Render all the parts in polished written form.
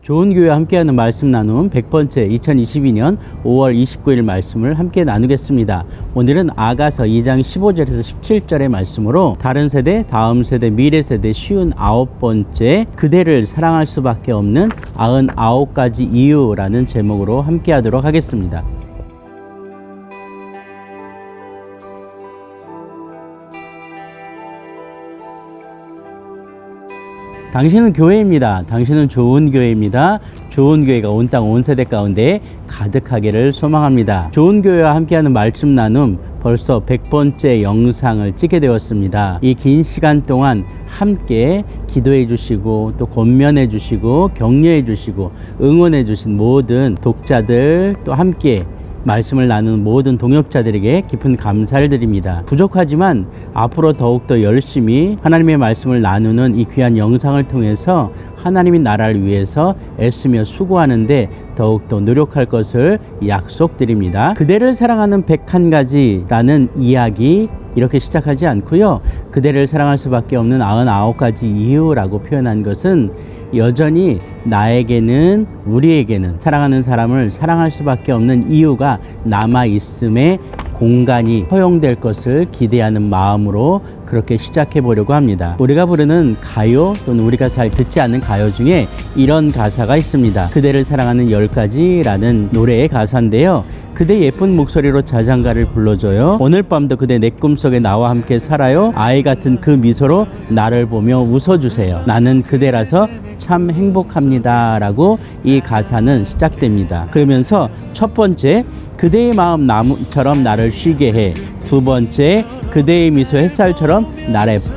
좋은 교회와 함께하는 말씀 나눔 100번째 2022년 5월 29일 말씀을 함께 나누겠습니다. 오늘은 아가서 2장 15절에서 17절의 말씀으로 다른 세대, 다음 세대, 미래 세대 59번째 그대를 사랑할 수밖에 없는 99가지 이유라는 제목으로 함께하도록 하겠습니다. 당신은 교회입니다. 당신은 좋은 교회입니다. 좋은 교회가 온 땅 온 세대 가운데 가득하기를 소망합니다. 좋은 교회와 함께하는 말씀 나눔 벌써 100번째 영상을 찍게 되었습니다. 이 긴 시간 동안 함께 기도해 주시고 또 권면해 주시고 격려해 주시고 응원해 주신 모든 독자들 또 함께 말씀을 나누는 모든 동역자들에게 깊은 감사를 드립니다. 부족하지만 앞으로 더욱더 열심히 하나님의 말씀을 나누는 이 귀한 영상을 통해서 하나님의 나라를 위해서 애쓰며 수고하는데 더욱더 노력할 것을 약속드립니다. 그대를 사랑하는 101가지라는 이야기 이렇게 시작하지 않고요. 그대를 사랑할 수밖에 없는 99가지 이유라고 표현한 것은 여전히 나에게는 우리에게는 사랑하는 사람을 사랑할 수밖에 없는 이유가 남아있음에 공간이 허용될 것을 기대하는 마음으로 그렇게 시작해 보려고 합니다. 우리가 부르는 가요 또는 우리가 잘 듣지 않는 가요 중에 이런 가사가 있습니다. 그대를 사랑하는 10가지라는 노래의 가사인데요. 그대 예쁜 목소리로 자장가를 불러줘요. 오늘 밤도 그대 내 꿈속에 나와 함께 살아요. 아이 같은 그 미소로 나를 보며 웃어주세요. 나는 그대라서 참 행복합니다 라고 이 가사는 시작됩니다. 그러면서 첫 번째 그대의 마음 나무처럼 나를 쉬게 해. 두 번째 그대의 미소 햇살처럼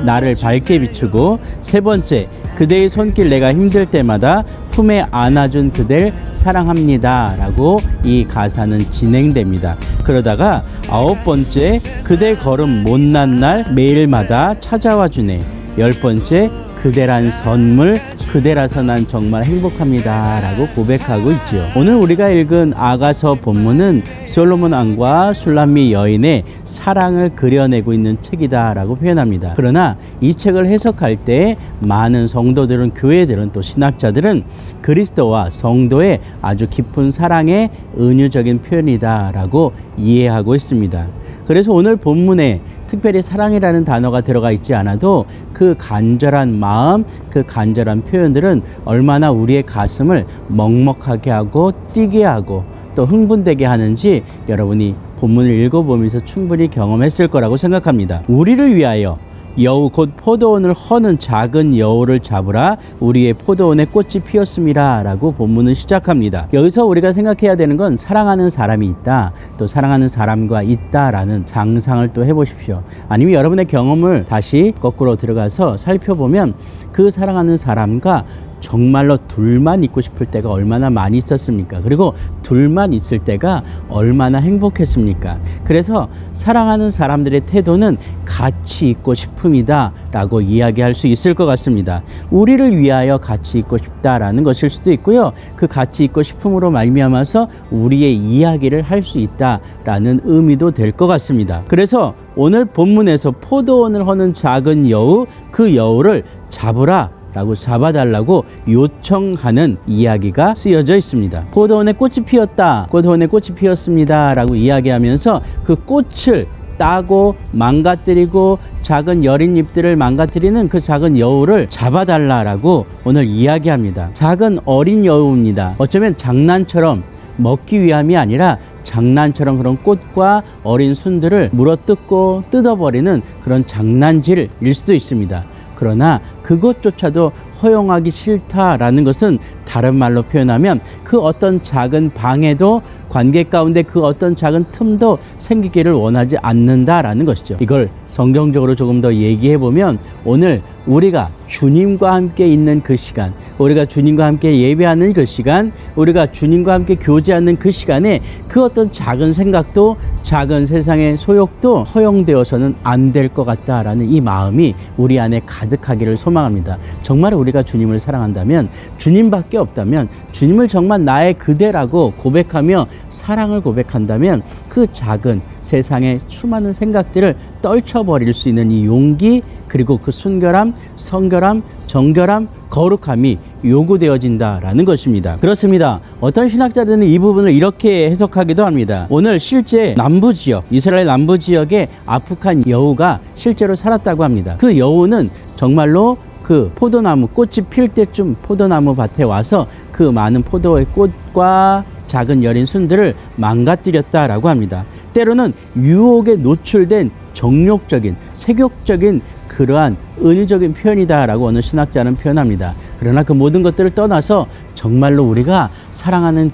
나를 밝게 비추고 세 번째 그대의 손길 내가 힘들 때마다 품에 안아준 그댈 사랑합니다 라고 이 가사는 진행됩니다. 그러다가 9번째 그대 걸음 못난 날 매일마다 찾아와 주네. 10번째 그대란 선물 그대라서 난 정말 행복합니다 라고 고백하고 있지요. 오늘 우리가 읽은 아가서 본문은 솔로몬 왕과 술람미 여인의 사랑을 그려내고 있는 책이다 라고 표현합니다. 그러나 이 책을 해석할 때 많은 성도들은 교회들은 또 신학자들은 그리스도와 성도의 아주 깊은 사랑의 은유적인 표현이다 라고 이해하고 있습니다. 그래서 오늘 본문에 특별히 사랑이라는 단어가 들어가 있지 않아도 그 간절한 마음, 그 간절한 표현들은 얼마나 우리의 가슴을 먹먹하게 하고 뛰게 하고 또 흥분되게 하는지 여러분이 본문을 읽어보면서 충분히 경험했을 거라고 생각합니다. 우리를 위하여 여우 곧 포도원을 허는 작은 여우를 잡으라 우리의 포도원에 꽃이 피었습니다 라고 본문은 시작합니다. 여기서 우리가 생각해야 되는 건 사랑하는 사람이 있다 또 사랑하는 사람과 있다라는 상상을 또 해보십시오. 아니면 여러분의 경험을 다시 거꾸로 들어가서 살펴보면 그 사랑하는 사람과 정말로 둘만 있고 싶을 때가 얼마나 많이 있었습니까? 그리고 둘만 있을 때가 얼마나 행복했습니까? 그래서 사랑하는 사람들의 태도는 같이 있고 싶음이다 라고 이야기할 수 있을 것 같습니다. 우리를 위하여 같이 있고 싶다라는 것일 수도 있고요. 그 같이 있고 싶음으로 말미암아서 우리의 이야기를 할 수 있다라는 의미도 될 것 같습니다. 그래서 오늘 본문에서 포도원을 허는 작은 여우, 그 여우를 잡으라 라고 잡아달라고 요청하는 이야기가 쓰여져 있습니다. 포도원에 꽃이 피었다, 포도원에 꽃이 피었습니다 라고 이야기하면서 그 꽃을 따고 망가뜨리고 작은 여린 잎들을 망가뜨리는 그 작은 여우를 잡아달라라고 오늘 이야기합니다. 작은 어린 여우입니다. 어쩌면 장난처럼 먹기 위함이 아니라 장난처럼 그런 꽃과 어린 순들을 물어뜯고 뜯어버리는 그런 장난질일 수도 있습니다. 그러나 그것조차도 허용하기 싫다라는 것은 다른 말로 표현하면 그 어떤 작은 방해도 관계 가운데 그 어떤 작은 틈도 생기기를 원하지 않는다라는 것이죠. 이걸 성경적으로 조금 더 얘기해 보면 오늘 우리가 주님과 함께 있는 그 시간, 우리가 주님과 함께 예배하는 그 시간, 우리가 주님과 함께 교제하는 그 시간에 그 어떤 작은 생각도 작은 세상의 소욕도 허용되어서는 안 될 것 같다라는 이 마음이 우리 안에 가득하기를 소망합니다. 정말 우리가 주님을 사랑한다면, 주님밖에 없다면, 주님을 정말 나의 그대라고 고백하며 사랑을 고백한다면 그 작은 세상의 수많은 생각들을 떨쳐버릴 수 있는 이 용기, 그리고 그 순결함, 성결함, 정결함, 거룩함이 요구되어진다라는 것입니다. 그렇습니다. 어떤 신학자들은 이 부분을 이렇게 해석하기도 합니다. 오늘 실제 남부 지역, 이스라엘 남부 지역에 아프간 여우가 실제로 살았다고 합니다. 그 여우는 정말로 그 포도나무 꽃이 필 때쯤 포도나무 밭에 와서 그 많은 포도의 꽃과 작은 여린 순들을 망가뜨렸다라고 합니다. 때로는 유혹에 노출된 정욕적인, 세욕적인 그러한 은유적인 표현이다라고 어느 신학자는 표현합니다. 그러나 그 모든 것들을 떠나서 정말로 우리가 사랑하는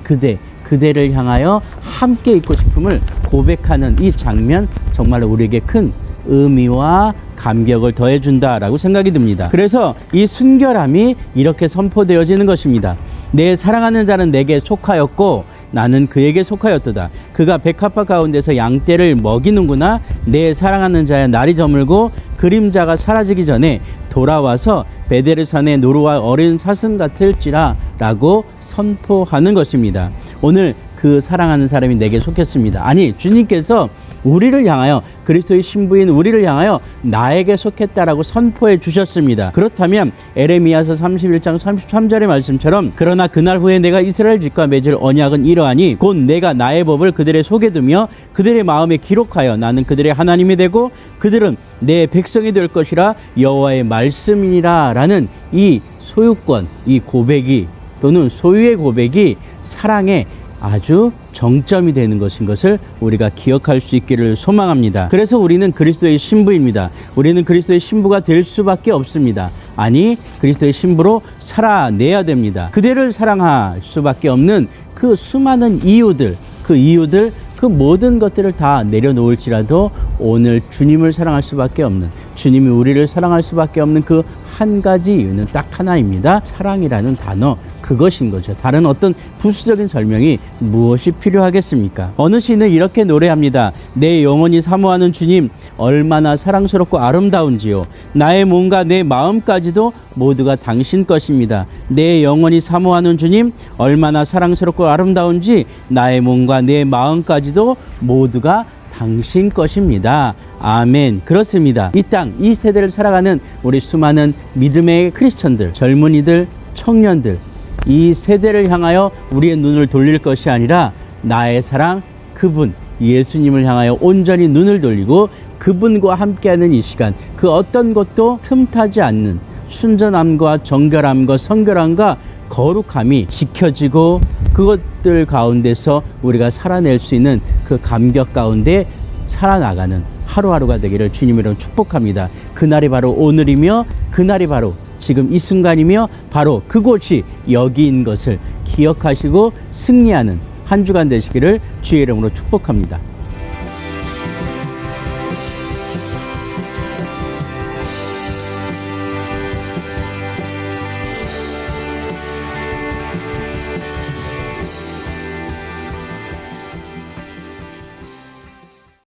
그대를 향하여 함께 있고 싶음을 고백하는 이 장면, 정말로 우리에게 큰 의미와 감격을 더해준다라고 생각이 듭니다. 그래서 이 순결함이 이렇게 선포되어지는 것입니다. 내 사랑하는 자는 내게 속하였고 나는 그에게 속하였도다. 그가 백합화 가운데서 양떼를 먹이는구나. 내 사랑하는 자의 날이 저물고 그림자가 사라지기 전에 돌아와서 베델산의 노루와 어린 사슴 같을지라 라고 선포하는 것입니다. 오늘 그 사랑하는 사람이 내게 속했습니다. 아니, 주님께서 우리를 향하여, 그리스도의 신부인 우리를 향하여 나에게 속했다라고 선포해 주셨습니다. 그렇다면 에레미야서 31장 33절의 말씀처럼 그러나 그날 후에 내가 이스라엘 집과 맺을 언약은 이러하니 곧 내가 나의 법을 그들의 속에 두며 그들의 마음에 기록하여 나는 그들의 하나님이 되고 그들은 내 백성이 될 것이라 여호와의 말씀이니라 라는 이 소유권, 이 고백이 또는 소유의 고백이 사랑의 아주 정점이 되는 것을 우리가 기억할 수 있기를 소망합니다. 그래서 우리는 그리스도의 신부입니다. 우리는 그리스도의 신부가 될 수밖에 없습니다. 아니, 그리스도의 신부로 살아내야 됩니다. 그대를 사랑할 수밖에 없는 그 수많은 이유들, 그 모든 것들을 다 내려놓을지라도 오늘 주님을 사랑할 수밖에 없는, 주님이 우리를 사랑할 수밖에 없는 그 한 가지 이유는 딱 하나입니다. 사랑이라는 단어, 그것인 거죠. 다른 어떤 부수적인 설명이 무엇이 필요하겠습니까? 어느 시인은 이렇게 노래합니다. 내 영혼이 사모하는 주님, 얼마나 사랑스럽고 아름다운지요. 나의 몸과 내 마음까지도 모두가 당신 것입니다. 내 영혼이 사모하는 주님, 얼마나 사랑스럽고 아름다운지 나의 몸과 내 마음까지도 모두가 당신 것입니다. 아멘. 그렇습니다. 이 땅, 이 세대를 살아가는 우리 수많은 믿음의 크리스천들, 젊은이들, 청년들, 이 세대를 향하여 우리의 눈을 돌릴 것이 아니라 나의 사랑, 그분 예수님을 향하여 온전히 눈을 돌리고 그분과 함께하는 이 시간, 그 어떤 것도 틈타지 않는 순전함과 정결함과 성결함과 거룩함이 지켜지고 그것들 가운데서 우리가 살아낼 수 있는 그 감격 가운데 살아나가는 하루하루가 되기를 주님으로 축복합니다. 그날이 바로 오늘이며 그날이 바로 지금 이 순간이며 바로 그곳이 여기인 것을 기억하시고 승리하는 한 주간 되시기를 주의 이름으로 축복합니다.